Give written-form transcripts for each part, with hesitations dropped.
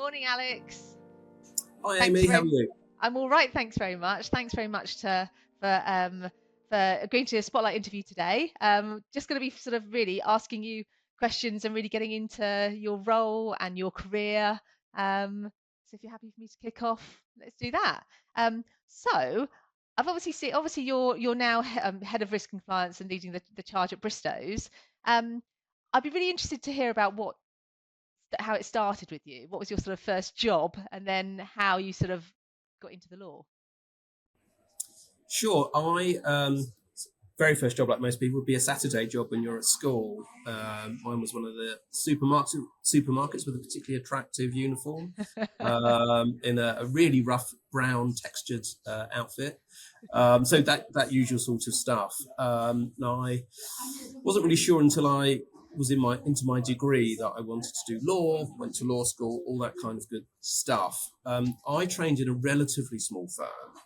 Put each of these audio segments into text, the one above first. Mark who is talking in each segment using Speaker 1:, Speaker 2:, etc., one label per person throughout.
Speaker 1: Morning, Alex.
Speaker 2: Hi
Speaker 1: Thanks
Speaker 2: Amy, how are
Speaker 1: very.
Speaker 2: you?
Speaker 1: I'm all right. Thanks very much. Thanks very much for agreeing to a spotlight interview today. Just going to be sort of really asking you questions and really getting into your role and your career. So if you're happy for me to kick off, let's do that. So I've obviously you're now head of risk and compliance and leading the charge at Bristows. I'd be really interested to hear about how it started with you. What was your sort of first job, and then how you sort of got into the law?
Speaker 2: Sure. I very first job, like most people, would be a Saturday job when you're at school. Mine was one of the supermarkets with a particularly attractive uniform in a really rough brown textured outfit. So that usual sort of stuff. Now I wasn't really sure until I was into my degree that I wanted to do law. Went to law school, all that kind of good stuff. I trained in a relatively small firm,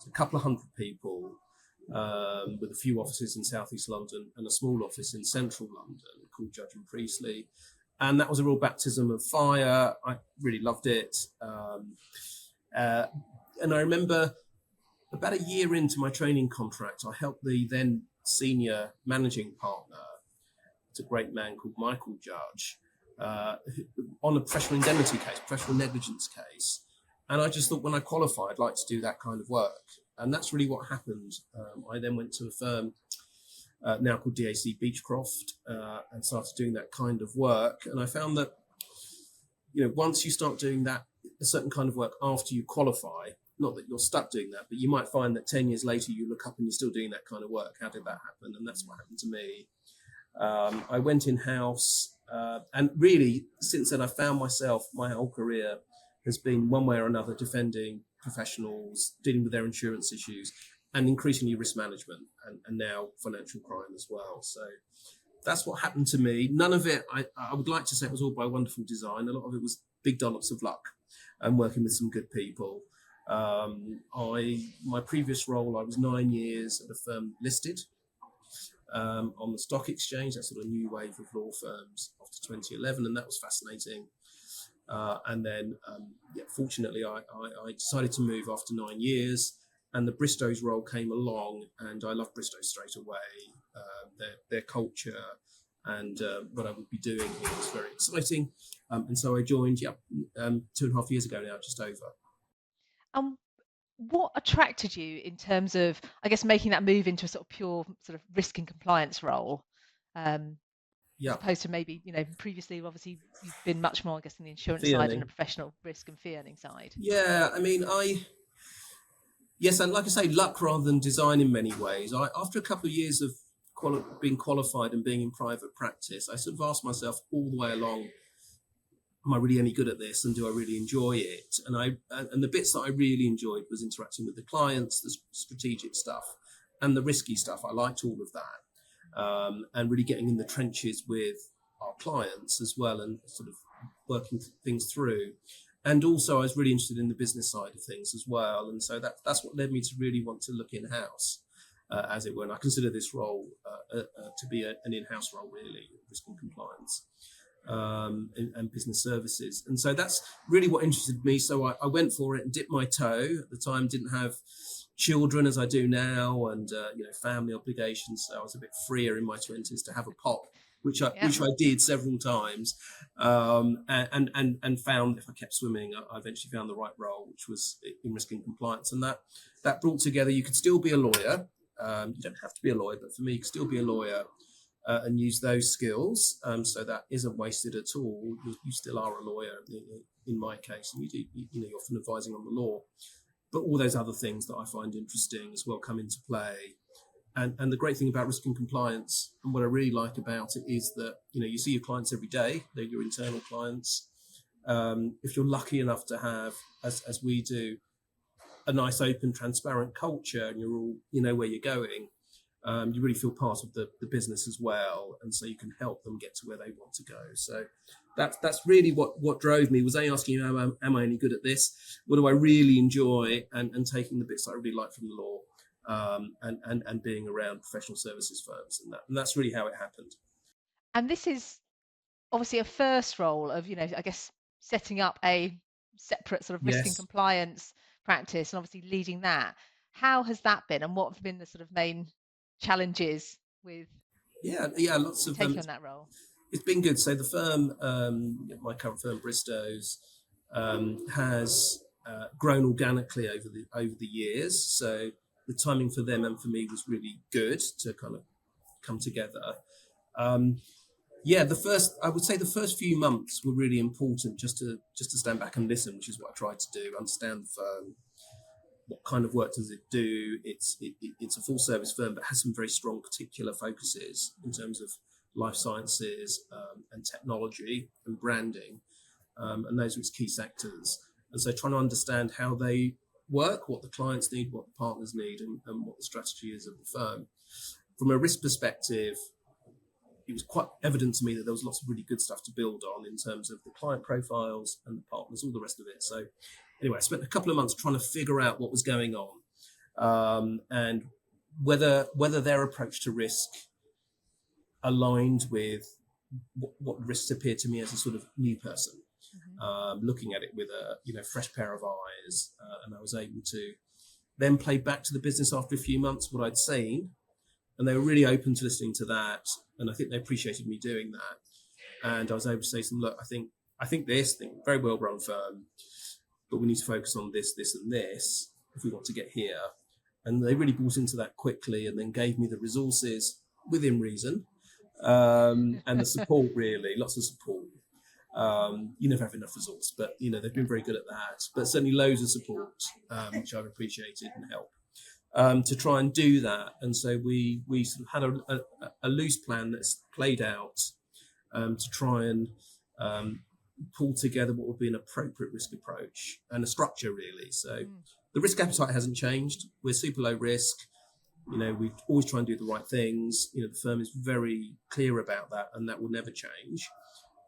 Speaker 2: a couple of hundred people, with a few offices in southeast London and a small office in central London called Judge and Priestley. And that was a real baptism of fire. I really loved it. And I remember about a year into my training contract, I helped the then senior managing partner, it's a great man called Michael Judge, on a professional indemnity case, professional negligence case. And I just thought when I qualify, I'd like to do that kind of work. And that's really what happened. I then went to a firm now called DAC Beechcroft and started doing that kind of work. And I found that, once you start doing that, a certain kind of work after you qualify, not that you're stuck doing that, but you might find that 10 years later, you look up and you're still doing that kind of work. How did that happen? And that's what happened to me. I went in-house and really since then I found myself, my whole career has been one way or another defending professionals, dealing with their insurance issues and increasingly risk management and now financial crime as well. So that's what happened to me. None of it, I would like to say it was all by wonderful design. A lot of it was big dollops of luck and working with some good people. My previous role, I was 9 years at a firm listed on the stock exchange, that sort of new wave of law firms after 2011, and that was fascinating. And then, fortunately, I decided to move after 9 years, and the Bristows role came along, and I loved Bristows straight away. Their culture and what I would be doing here was very exciting, and so I joined. 2.5 years ago now, just over.
Speaker 1: And what attracted you in terms of, I guess, making that move into a sort of pure sort of risk and compliance role, as
Speaker 2: Yeah,
Speaker 1: opposed to maybe, previously, obviously, you've been much more, I guess, on the insurance
Speaker 2: fee
Speaker 1: side and the
Speaker 2: earning.
Speaker 1: professional risk and fee earning side.
Speaker 2: Yeah, I mean, yes, and like I say, luck rather than design in many ways. After a couple of years of being qualified and being in private practice, I sort of asked myself all the way along, am I really any good at this and do I really enjoy it? And the bits that I really enjoyed was interacting with the clients, the strategic stuff and the risky stuff. I liked all of that, and really getting in the trenches with our clients as well and sort of working things through. And also I was really interested in the business side of things as well. And so that's what led me to really want to look in-house, as it were. And I consider this role to be an in-house role, really, risk and compliance. And business services. And so that's really what interested me. So I went for it and dipped my toe. At the time, didn't have children as I do now and, family obligations. So I was a bit freer in my 20s to have a pop, which I did several times, and found if I kept swimming, I eventually found the right role, which was in risk and compliance. And that brought together, you could still be a lawyer. You don't have to be a lawyer, but for me, you could still be a lawyer. And use those skills, so that isn't wasted at all. You still are a lawyer in my case, and you're often advising on the law, but all those other things that I find interesting as well come into play. And the great thing about risk and compliance, and what I really like about it, is that you see your clients every day. They're your internal clients. If you're lucky enough to have, as we do, a nice, open, transparent culture, and you're all where you're going. You really feel part of the business as well, and so you can help them get to where they want to go. So that's really what drove me, was asking, am I any good at this? What do I really enjoy? And taking the bits that I really like from the law, and being around professional services firms, and that's really how it happened.
Speaker 1: And this is obviously a first role of, I guess, setting up a separate sort of risk and
Speaker 2: Yes.
Speaker 1: compliance practice, and obviously leading that. How has that been, and what have been the sort of main challenges with
Speaker 2: Yeah, lots of
Speaker 1: taking on that role?
Speaker 2: it's been good. So the firm, my current firm, Bristows, has grown organically over the years. So the timing for them and for me was really good to kind of come together. I would say the first few months were really important just to stand back and listen, which is what I tried to do, understand the firm. What kind of work does it do? It's a full service firm, but has some very strong particular focuses in terms of life sciences and technology and branding, and those are its key sectors. And so trying to understand how they work, what the clients need, what the partners need, and what the strategy is of the firm. From a risk perspective, it was quite evident to me that there was lots of really good stuff to build on in terms of the client profiles and the partners, all the rest of it. So anyway, I spent a couple of months trying to figure out what was going on, and whether their approach to risk aligned with what risks appear to me as a sort of new person, looking at it with a fresh pair of eyes, and I was able to then play back to the business after a few months what I'd seen, and they were really open to listening to that, and I think they appreciated me doing that. And I was able to say to them, look, I think very well run firm, but we need to focus on this, and this if we want to get here. And they really bought into that quickly, and then gave me the resources within reason, and the support, really, lots of support. You never have enough resource, but they've been very good at that. But certainly loads of support, which I've appreciated and helped to try and do that. And so we sort of had a loose plan that's played out to try and pull together what would be an appropriate risk approach and a structure, really. So the risk appetite hasn't changed. We're super low risk. We always try and do the right things. The firm is very clear about that, and that will never change.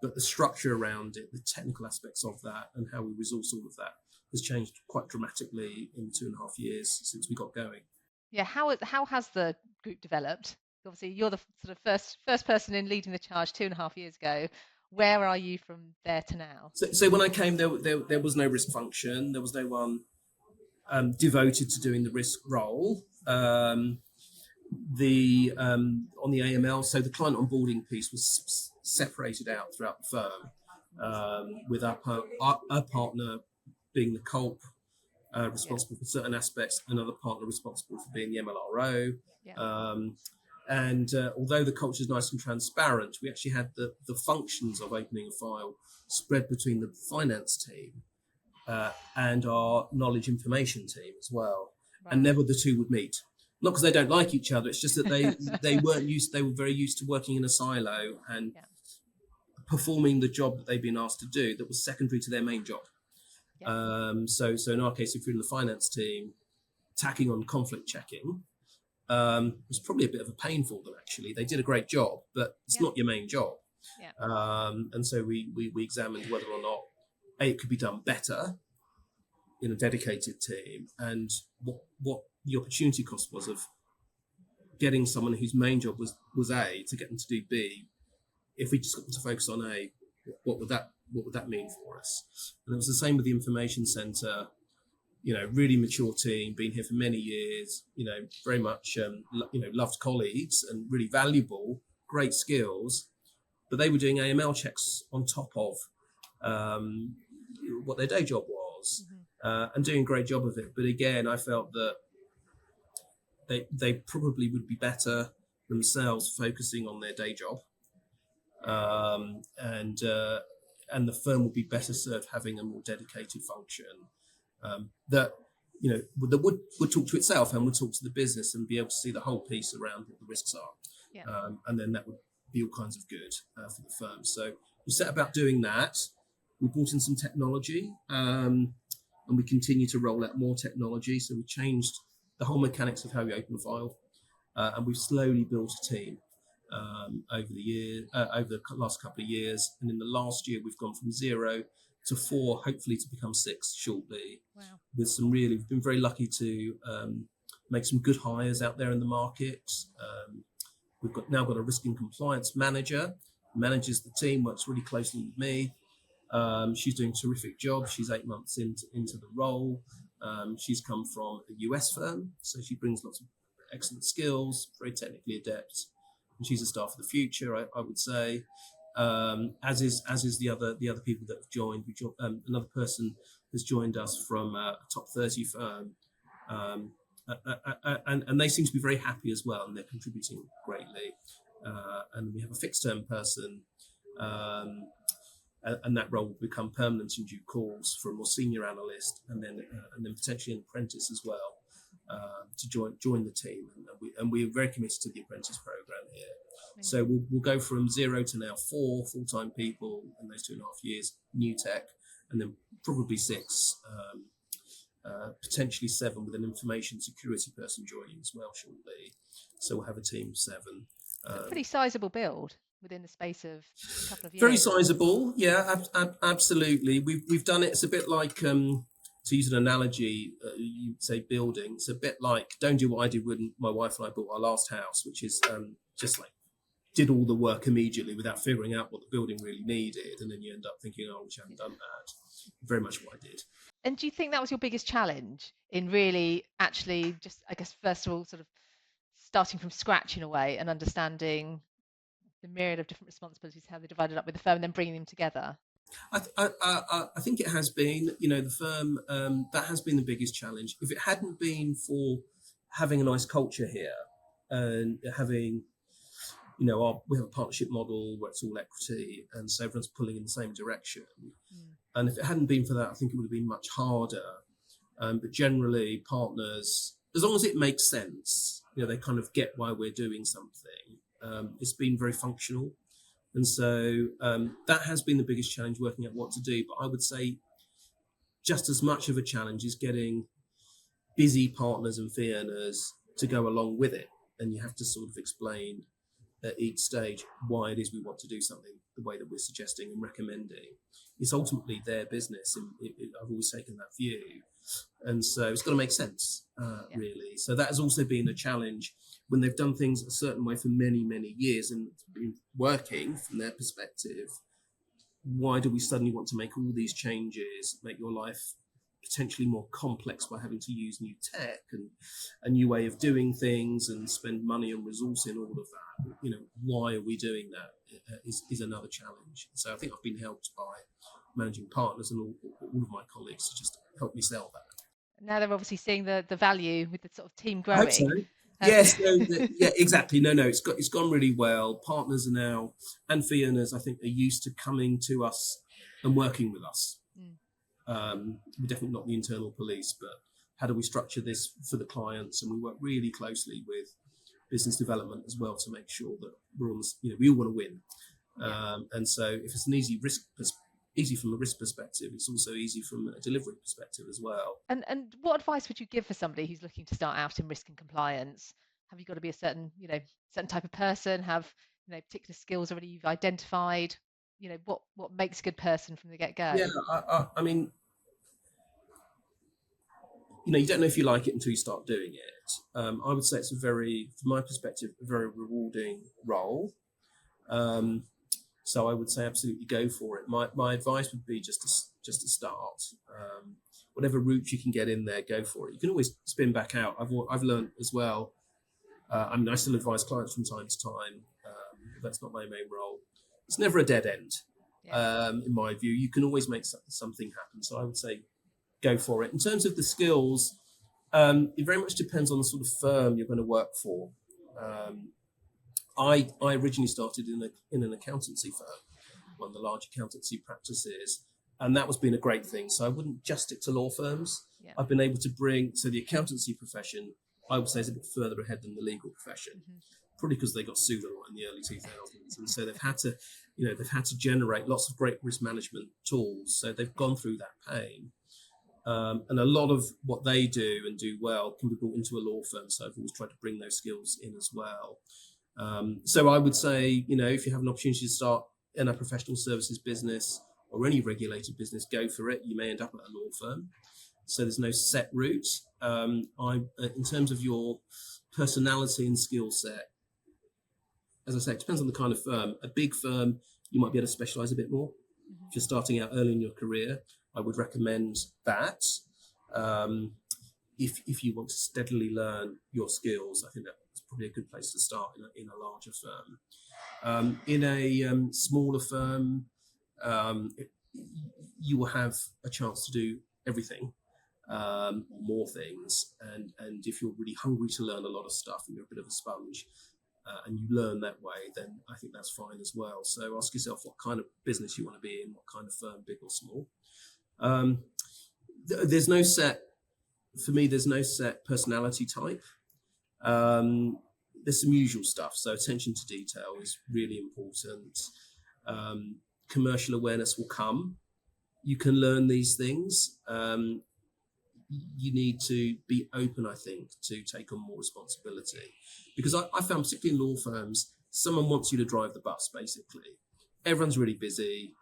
Speaker 2: But the structure around it, the technical aspects of that, and how we resource all of that has changed quite dramatically in 2.5 years since we got going.
Speaker 1: Yeah, how has the group developed? Obviously, you're the sort of first person in leading the charge 2.5 years ago. Where are you from there to now?
Speaker 2: So when I came, there was no risk function. There was no one devoted to doing the risk role. On the AML, so the client onboarding piece was separated out throughout the firm, with our partner being the culp, responsible for certain aspects, another partner responsible for being the MLRO. And although the culture is nice and transparent, we actually had the functions of opening a file spread between the finance team and our knowledge information team as well. Right. And never the two would meet. Not because they don't like each other, it's just that they were very used to working in a silo and performing the job that they'd been asked to do that was secondary to their main job. So in our case, if you're in the finance team, tacking on conflict checking was probably a bit of a pain for them, actually. They did a great job, but it's not your main job. And so we examined whether or not it could be done better in a dedicated team, and what the opportunity cost was of getting someone whose main job was A to get them to do B. If we just got them to focus on A, what would that mean for us? And it was the same with the information centre. Really mature team, been here for many years. Very much loved colleagues and really valuable, great skills. But they were doing AML checks on top of what their day job was, and doing a great job of it. But again, I felt that they probably would be better themselves focusing on their day job, and the firm would be better served having a more dedicated function that would talk to itself and would talk to the business and be able to see the whole piece around what the risks are, and then that would be all kinds of good for the firm. So we set about doing that. We brought in some technology, and we continue to roll out more technology. So we changed the whole mechanics of how we open a file, and we've slowly built a team over the last couple of years. And in the last year, we've gone from 0 to 4, hopefully to become 6 shortly. Wow. We've been very lucky to make some good hires out there in the market. We've now got a risk and compliance manager, manages the team, works really closely with me. She's doing a terrific job. She's 8 months into the role. She's come from a US firm, so she brings lots of excellent skills, very technically adept, and she's a star for the future, I would say. As is the other people that have joined. Another person has joined us from a top 30 firm, and they seem to be very happy as well, and they're contributing greatly. And we have a fixed term person, and that role will become permanent in due course for a more senior analyst, and then potentially an apprentice as well, to join the team. And we're very committed to the apprentice program here. So we'll go from 0 to now 4 full-time people in those 2.5 years, new tech, and then probably 6, potentially 7 with an information security person joining as well shortly. So we'll have a team of 7.
Speaker 1: A pretty sizable build within the space of a couple of years.
Speaker 2: Very sizable, yeah, absolutely. We've done it. It's a bit like, to use an analogy, you say building. It's a bit like, don't do what I did when my wife and I bought our last house, which is just like did all the work immediately without figuring out what the building really needed, and then you end up thinking, oh, I wish I hadn't done that. Very much what I did.
Speaker 1: And do you think that was your biggest challenge in really actually just, I guess, first of all, sort of starting from scratch in a way and understanding the myriad of different responsibilities, how they divided up with the firm, and then bringing them together?
Speaker 2: I think it has been, the firm, that has been the biggest challenge. If it hadn't been for having a nice culture here and having, we have a partnership model where it's all equity, and so everyone's pulling in the same direction. And if it hadn't been for that, I think it would have been much harder. But generally, partners, as long as it makes sense, they kind of get why we're doing something. It's been very functional. And so that has been the biggest challenge, working out what to do. But I would say just as much of a challenge is getting busy partners and fee earners to go along with it. And you have to sort of explain at each stage why it is we want to do something the way that we're suggesting and recommending. It's ultimately their business, and I've always taken that view. And so it's got to make sense, really. So that has also been a challenge when they've done things a certain way for many, many years and it's been working from their perspective. Why do we suddenly want to make all these changes, make your life potentially more complex by having to use new tech and a new way of doing things and spend money and resource in all of that? Why are we doing that is another challenge. So I think I've been helped by managing partners and all of my colleagues to just help me sell that.
Speaker 1: Now they're obviously seeing the value with the sort of team growing.
Speaker 2: I hope so. Yes, yeah, exactly. No, it's gone really well. Partners are now, and fee earners, I think, are used to coming to us and working with us. We're definitely not the internal police, but how do we structure this for the clients? And we work really closely with business development as well to make sure that we're on. We all want to win, and so if it's an easy from a risk perspective, it's also easy from a delivery perspective as well.
Speaker 1: And what advice would you give for somebody who's looking to start out in risk and compliance? Have you got to be a certain type of person? Have particular skills already you've identified? What makes a good person from the get-go?
Speaker 2: Yeah, I mean, you don't know if you like it until you start doing it. I would say it's from my perspective, a very rewarding role. So I would say absolutely go for it. My advice would be just to start. Whatever route you can get in there, go for it. You can always spin back out. I've learned as well. I still advise clients from time to time. That's not my main role. It's never a dead end. In my view, you can always make something happen. So I would say go for it. In terms of the skills, it very much depends on the sort of firm you're going to work for. I originally started in an accountancy firm, one of the large accountancy practices, and that was been a great thing. So I wouldn't just stick to law firms. Yeah. I've been able to so the accountancy profession, I would say, is a bit further ahead than the legal profession, probably because they got sued a lot in the early 2000s, and so they've had to generate lots of great risk management tools. So they've gone through that pain. And a lot of what they do and do well can be brought into a law firm. So I've always tried to bring those skills in as well. So I would say, if you have an opportunity to start in a professional services business or any regulated business, go for it. You may end up at a law firm. So there's no set route. In terms of your personality and skill set, as I say, it depends on the kind of firm. A big firm, you might be able to specialize a bit more. If you're starting out early in your career, I would recommend that. Um, if you want to steadily learn your skills, I think that's probably a good place to start in a larger firm. In a smaller firm, you will have a chance to do everything, more things, and if you're really hungry to learn a lot of stuff and you're a bit of a sponge, and you learn that way, then I think that's fine as well. So ask yourself what kind of business you want to be in, what kind of firm, big or small. There's no set, for me, there's no set personality type. There's some usual stuff. So attention to detail is really important. Commercial awareness will come. You can learn these things. You need to be open, I think, to take on more responsibility. Because I found, particularly in law firms, someone wants you to drive the bus, basically. Everyone's really busy.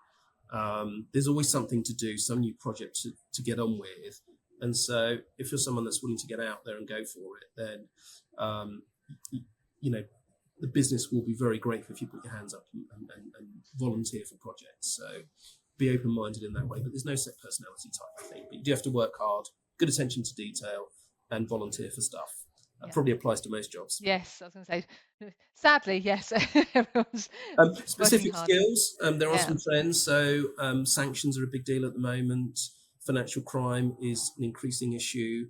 Speaker 2: There's always something to do, some new project to get on with. And so if you're someone that's willing to get out there and go for it, then, the business will be very grateful if you put your hands up and volunteer for projects. So be open-minded in that way. But there's no set personality type, I think. But you do have to work hard, good attention to detail, and volunteer for stuff. That probably applies to most jobs.
Speaker 1: Yes, I was going to say, sadly, yes. Everyone's
Speaker 2: specific skills, there are some trends. So sanctions are a big deal at the moment. Financial crime is an increasing issue.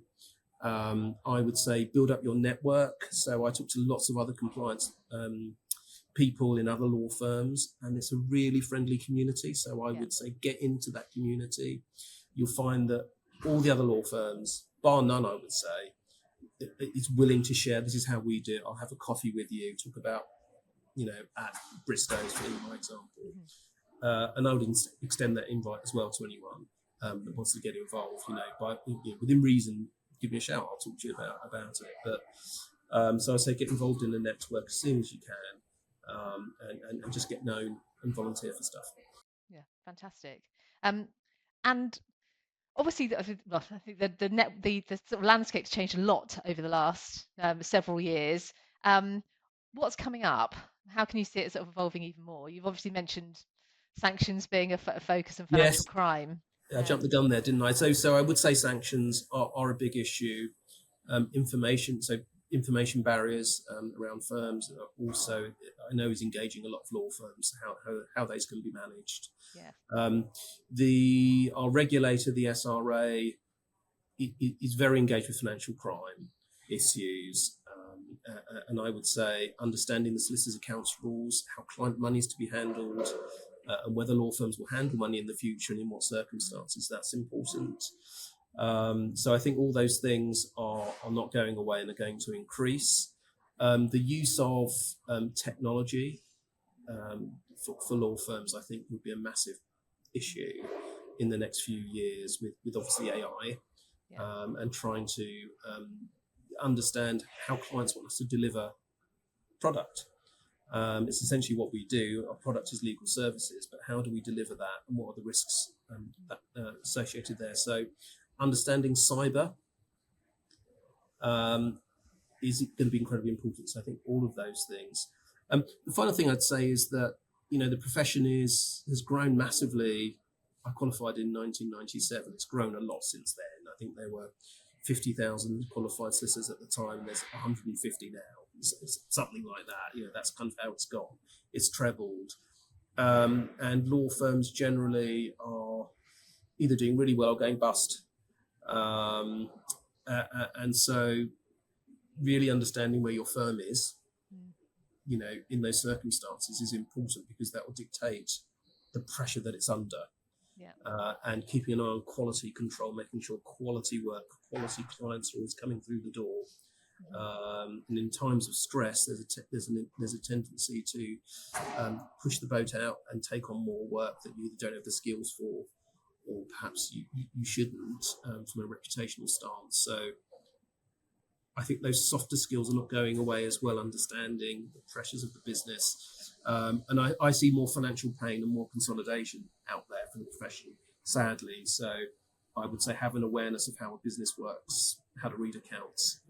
Speaker 2: I would say build up your network. So I talk to lots of other compliance people in other law firms, and it's a really friendly community. So I would say get into that community. You'll find that all the other law firms, bar none, I would say, it's willing to share. This is how we do it. I'll have a coffee with you, talk about, at Bristows, for my example. And I would extend that invite as well to anyone that wants to get involved, within reason. Give me a shout. I'll talk to you about it. But so I say get involved in the network as soon as you can, and just get known and volunteer for stuff.
Speaker 1: Yeah, fantastic. And obviously, I think the sort of landscape's changed a lot over the last several years. What's coming up? How can you see it sort of evolving even more? You've obviously mentioned sanctions being a focus and financial crime.
Speaker 2: I jumped the gun there, didn't I? So I would say sanctions are a big issue. Information barriers around firms are also, I know, is engaging a lot of law firms, how those can be managed. Our regulator, the SRA, is very engaged with financial crime issues. And I would say understanding the solicitor's accounts rules, how client money is to be handled, and whether law firms will handle money in the future and in what circumstances, that's important. So I think all those things are not going away and are going to increase. The use of technology for law firms, I think, would be a massive issue in the next few years with obviously AI, and trying to understand how clients want us to deliver product. It's essentially what we do. Our product is legal services, but how do we deliver that, and what are the risks associated there? So understanding cyber is going to be incredibly important. So I think all of those things. The final thing I'd say is that, the profession has grown massively. I qualified in 1997. It's grown a lot since then. I think there were 50,000 qualified solicitors at the time. There's 150 now. It's something like that. That's kind of how it's gone. It's trebled. And law firms generally are either doing really well or going bust. And so really understanding where your firm is, in those circumstances is important, because that will dictate the pressure that it's under. And keeping an eye on quality control, making sure quality work, quality clients are always coming through the door. And in times of stress, there's a tendency to push the boat out and take on more work that you either don't have the skills for, or perhaps you shouldn't, from a reputational stance. So I think those softer skills are not going away as well, understanding the pressures of the business. And I see more financial pain and more consolidation out there for the profession, sadly. So I would say have an awareness of how a business works, how to read accounts,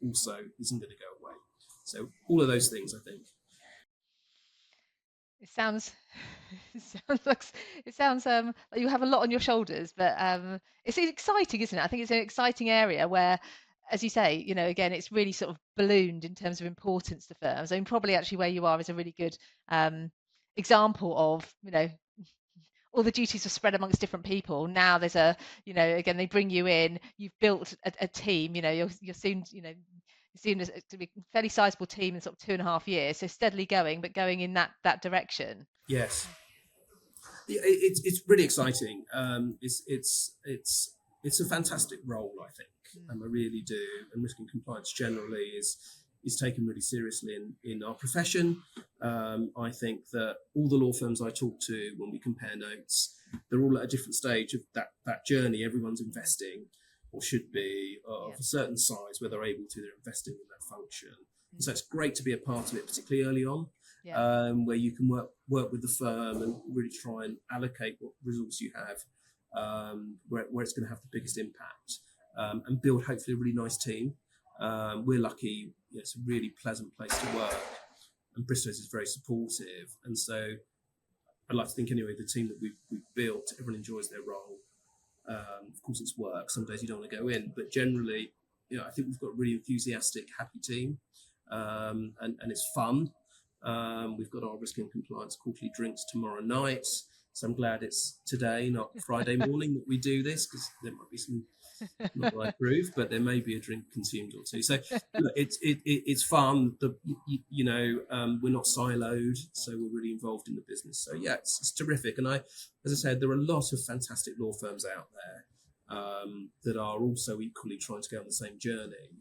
Speaker 2: also isn't going to go away. So all of those things, I think.
Speaker 1: It sounds it sounds like it sounds like you have a lot on your shoulders, but it's exciting, isn't it? I think it's an exciting area where, as you say, again, it's really sort of ballooned in terms of importance to firms. I mean, probably actually where you are is a really good example of, all the duties are spread amongst different people. Now there's again, they bring you in, you've built a team, you're soon, seen as to be a fairly sizable team in sort of 2.5 years, so steadily going, but going in that direction.
Speaker 2: Yes. Yeah, it's really exciting. It's a fantastic role, I think. I really do. And risk and compliance generally is taken really seriously in our profession. I think that all the law firms I talk to, when we compare notes, they're all at a different stage of that journey. Everyone's investing, or should be, of a certain size where they're able to. They're investing in that function. And so it's great to be a part of it, particularly early on. Where you can work with the firm and really try and allocate what resource you have, where it's going to have the biggest impact, and build hopefully a really nice team. We're lucky; it's a really pleasant place to work, and Bristows is very supportive. And so, I'd like to think anyway, the team that we've built, everyone enjoys their role. Of course, it's work. Some days you don't want to go in, but generally, I think we've got a really enthusiastic, happy team, and it's fun. We've got our risk and compliance quarterly drinks tomorrow night, so I'm glad it's today, not Friday morning, that we do this, because there might be some not what I approve, but there may be a drink consumed or two. So it's fun. We're not siloed, so we're really involved in the business. So yeah, it's terrific. And as I said, there are a lot of fantastic law firms out there that are also equally trying to go on the same journey.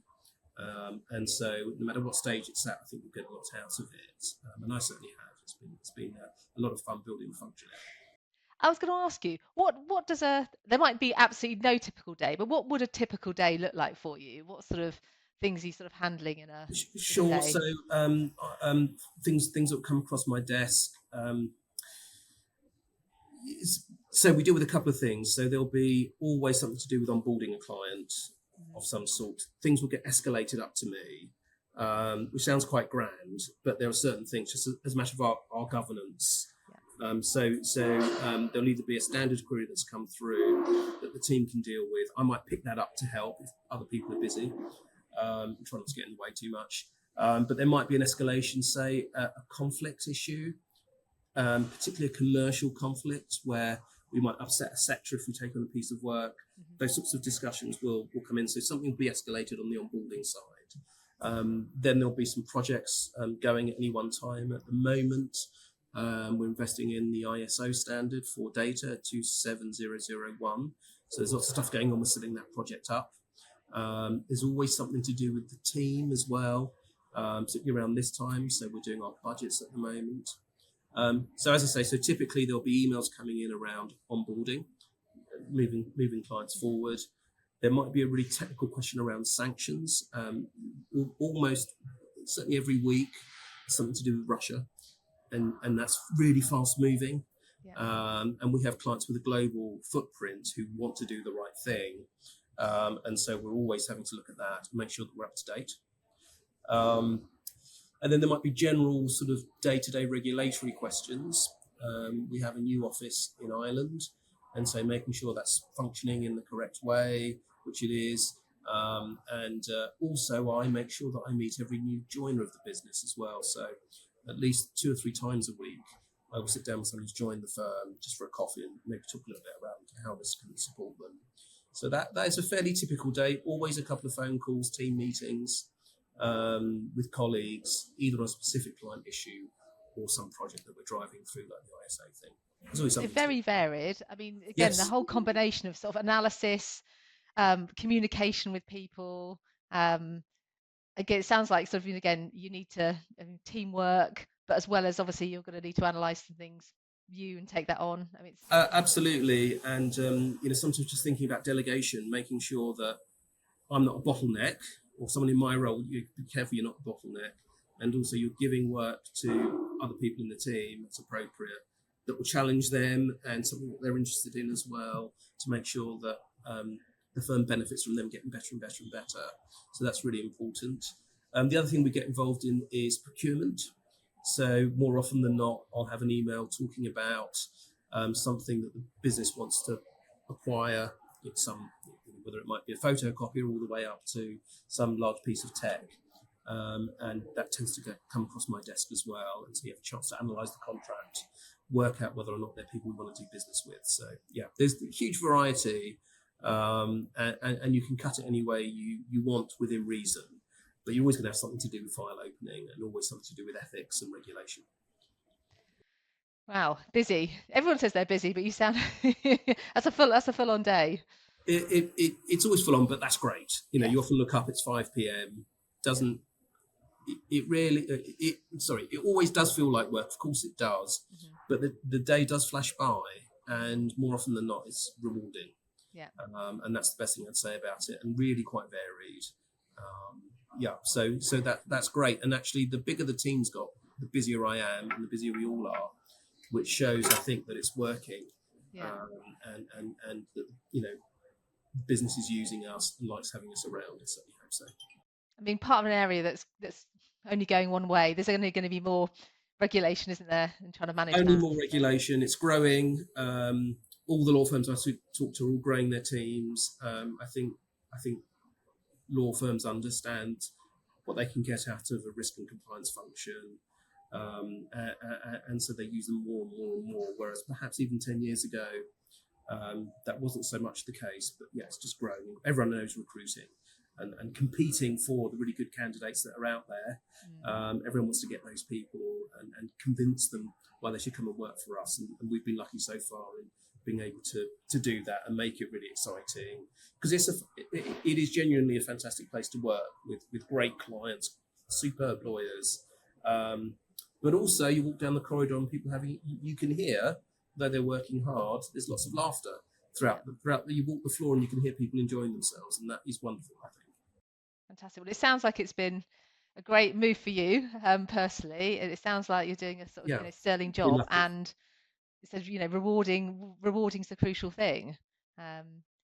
Speaker 2: And so, no matter what stage it's at, I think we'll get a lot out of it. And I certainly have. It's been a lot of fun building the function out.
Speaker 1: I was going to ask you, what does there might be absolutely no typical day, but what would a typical day look like for you? What sort of things are you sort of handling in a
Speaker 2: Sure.
Speaker 1: day?
Speaker 2: So things that come across my desk. So we deal with a couple of things. So there'll be always something to do with onboarding a client of some sort. Things will get escalated up to me, which sounds quite grand, but there are certain things just as a matter of our governance. So there'll either be a standard query that's come through that the team can deal with. I might pick that up to help if other people are busy. Try not to get in the way too much. But there might be an escalation, say a conflict issue, particularly a commercial conflict where we might upset a sector if we take on a piece of work. Those sorts of discussions will come in. So something will be escalated on the onboarding side. Then there'll be some projects going at any one time. At the moment, we're investing in the ISO standard for data 27001. So there's lots of stuff going on with setting that project up. There's always something to do with the team as well, particularly around this time. So we're doing our budgets at the moment. So as I say, typically there'll be emails coming in around onboarding, moving clients forward. There might be a really technical question around sanctions. Almost certainly every week, something to do with Russia, and that's really fast moving. And we have clients with a global footprint who want to do the right thing, and so we're always having to look at that and make sure that we're up to date. And then there might be general sort of day-to-day regulatory questions. We have a new office in Ireland, and so making sure that's functioning in the correct way, which it is. And also I make sure that I meet every new joiner of the business as well. So at least 2 or 3 times a week, I will sit down with someone who's joined the firm just for a coffee and maybe talk a little bit around how this can support them. So that is a fairly typical day. Always a couple of phone calls, team meetings, with colleagues, either on a specific client issue or some project that we're driving through, like the ISO thing. There's always something.
Speaker 1: Very varied. I mean, again,
Speaker 2: Yes.
Speaker 1: the whole combination of sort of analysis, communication with people. Again, it sounds like sort of, again, you need to teamwork, but as well as obviously you're going to need to analyze some things and take that on. I mean,
Speaker 2: Absolutely. And sometimes just thinking about delegation, making sure that I'm not a bottleneck, or someone in my role, you be careful you're not a bottleneck, and also you're giving work to other people in the team that's appropriate, that will challenge them and something that they're interested in as well, to make sure that the firm benefits from them getting better and better and better. So that's really important. The other thing we get involved in is procurement. So more often than not, I'll have an email talking about something that the business wants to acquire. Whether it might be a photocopier all the way up to some large piece of tech. And that tends to come across my desk as well. And so you have a chance to analyse the contract, work out whether or not they're people we want to do business with. So yeah, there's a huge variety, and you can cut it any way you want within reason. But you're always going to have something to do with file opening and always something to do with ethics and regulation.
Speaker 1: Wow, busy. Everyone says they're busy, but you sound that's a full on day.
Speaker 2: It's always full on, but that's great. You
Speaker 1: Yes.
Speaker 2: often look up, it's 5 p.m. Doesn't it really? It always does feel like work. Of course, it does.
Speaker 1: Mm-hmm.
Speaker 2: But the day does flash by, and more often than not, it's rewarding.
Speaker 1: Yeah.
Speaker 2: And that's the best thing I'd say about it, and really quite varied. So that's great. And actually, the bigger the team's got, the busier I am, and the busier we all are, which shows, I think, that it's working.
Speaker 1: Yeah.
Speaker 2: And that, business is using us and likes having us around. I certainly hope so.
Speaker 1: I mean, part of an area that's only going one way. There's only going to be more regulation, isn't there, and trying to manage
Speaker 2: only
Speaker 1: that.
Speaker 2: More regulation. It's growing. All the law firms I talk to are all growing their teams. I think law firms understand what they can get out of a risk and compliance function, and so they use them more and more and more. Whereas perhaps even 10 years ago, that wasn't so much the case. But yeah, it's just growing. Everyone knows recruiting. And competing for the really good candidates that are out there. Everyone wants to get those people and convince them why they should come and work for us. And we've been lucky so far in being able to do that and make it really exciting. Because it is genuinely a fantastic place to work with great clients, superb lawyers. But also you walk down the corridor and people you can hear, though they're working hard, there's lots of laughter throughout you walk the floor and you can hear people enjoying themselves. And that is wonderful, I think.
Speaker 1: Fantastic. Well, it sounds like it's been a great move for you personally. It sounds like you're doing a sort of sterling job, and it says rewarding's the crucial thing.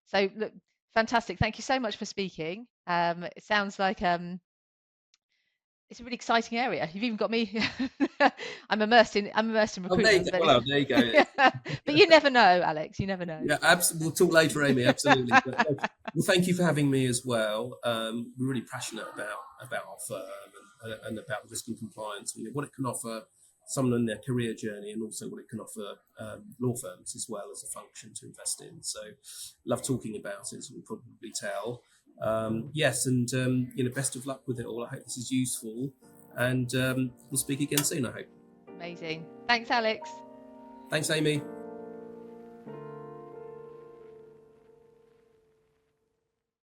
Speaker 1: So look, fantastic. Thank you so much for speaking. It sounds like it's a really exciting area. You've even got me. I'm immersed in recruitment.
Speaker 2: There you go.
Speaker 1: But you never know, Alex. You never know.
Speaker 2: Yeah, absolutely. We'll talk later, Amy. Absolutely. Well, thank you for having me as well. We're really passionate about our firm and about risk and compliance. What it can offer someone in their career journey, and also what it can offer law firms as well as a function to invest in. So, love talking about it, as you can probably tell. Yes, and best of luck with it all. I hope this is useful, and we'll speak again soon, I hope.
Speaker 1: Amazing. Thanks, Alex.
Speaker 2: Thanks, Amy.